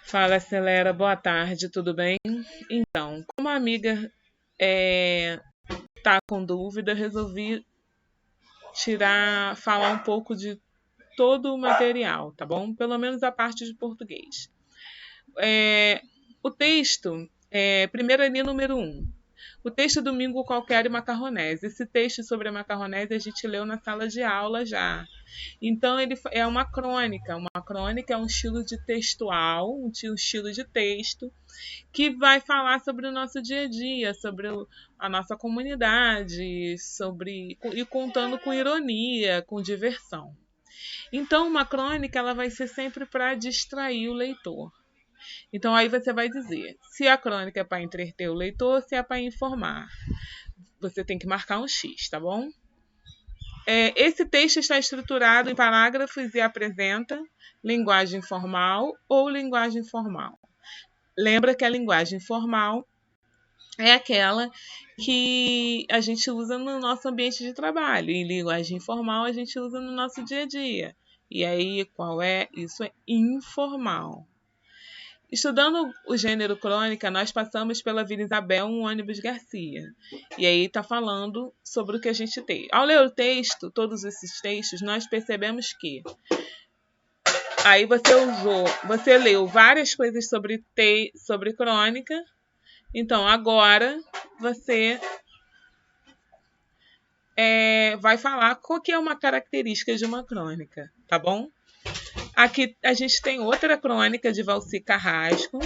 Fala, Acelera, boa tarde, tudo bem? Então, como a amiga tá com dúvida, resolvi falar um pouco de todo o material, tá bom? Pelo menos a parte de português. O texto, primeira linha número um. O texto Domingo Qualquer e Macarronese. Esse texto sobre a macarronese a gente leu na sala de aula já. Então, ele é uma crônica. Uma crônica é um estilo de textual, estilo de texto que vai falar sobre o nosso dia a dia, sobre a nossa comunidade, e contando com ironia, com diversão. Então, uma crônica ela vai ser sempre para distrair o leitor. Então, aí você vai dizer se a crônica é para entreter o leitor, se é para informar. Você tem que marcar um X, tá bom? Esse texto está estruturado em parágrafos e apresenta linguagem formal ou linguagem formal. Lembra que a linguagem formal é aquela que a gente usa no nosso ambiente de trabalho. E linguagem informal a gente usa no nosso dia a dia. E aí, qual é? Isso é informal. Estudando o gênero crônica, nós passamos pela Vila Isabel, um ônibus Garcia. E aí está falando sobre o que a gente tem. Ao ler o texto, todos esses textos, nós percebemos que aí você leu várias coisas sobre crônica. Então, agora você vai falar qual que é uma característica de uma crônica, tá bom? Aqui a gente tem outra crônica de Valci Carrasco.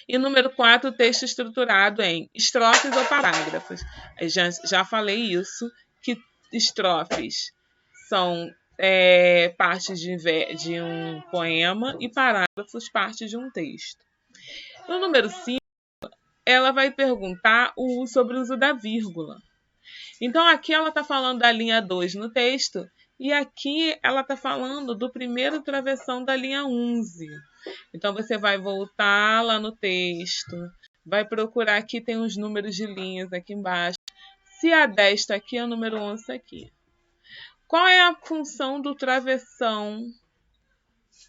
E número 4, texto estruturado em estrofes ou parágrafos. Eu já falei isso, que estrofes são partes de um poema e parágrafos partes de um texto. No número 5, ela vai perguntar sobre o uso da vírgula. Então, aqui ela está falando da linha 2 no texto, e aqui ela está falando do primeiro travessão da linha 11. Então, você vai voltar lá no texto, vai procurar aqui, tem os números de linhas aqui embaixo. Se a 10 está aqui, o número 11 está aqui. Qual é a função do travessão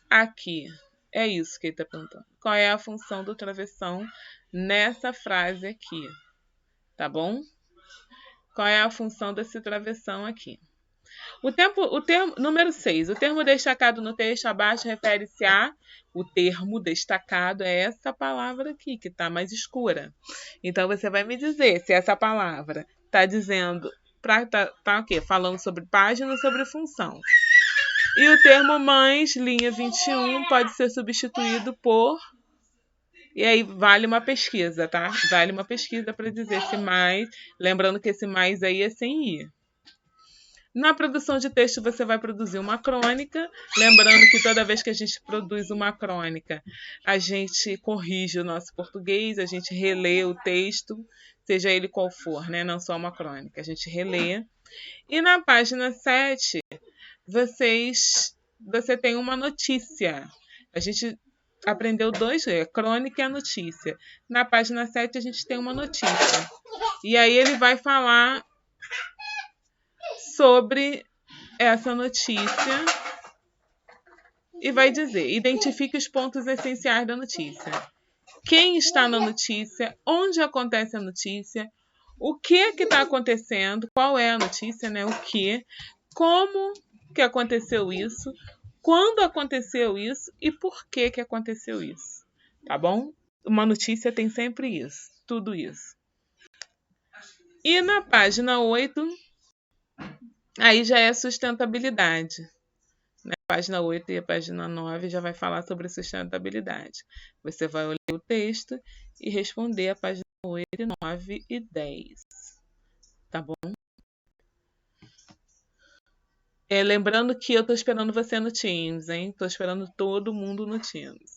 aqui? É isso que ele está perguntando. Qual é a função do travessão nessa frase aqui? Tá bom? Qual é a função desse travessão aqui? O termo número 6. O termo destacado no texto abaixo refere-se a... O termo destacado é essa palavra aqui, que está mais escura. Então, você vai me dizer se essa palavra está dizendo... Tá o quê? Falando sobre página ou sobre função. E o termo mães, linha 21, pode ser substituído por... E aí, vale uma pesquisa, tá? Vale uma pesquisa para dizer se mais... Lembrando que esse mais aí é sem i. Na produção de texto, você vai produzir uma crônica. Lembrando que toda vez que a gente produz uma crônica, a gente corrige o nosso português, a gente relê o texto, seja ele qual for, né? Não só uma crônica, a gente relê. E na página 7, você tem uma notícia. A gente aprendeu dois, a crônica e a notícia. Na página 7, a gente tem uma notícia. E aí ele vai falar sobre essa notícia e vai dizer: identifique os pontos essenciais da notícia. Quem está na notícia, onde acontece a notícia, o que está acontecendo, qual é a notícia, né? O que, como que aconteceu isso, quando aconteceu isso e por que aconteceu isso. Tá bom? Uma notícia tem sempre isso, tudo isso. E na página 8, aí já é sustentabilidade. Na página 8 e a página 9 já vai falar sobre sustentabilidade. Você vai ler o texto e responder a página 8, 9 e 10. Tá bom? Lembrando que eu tô esperando você no Teams, hein? Tô esperando todo mundo no Teams.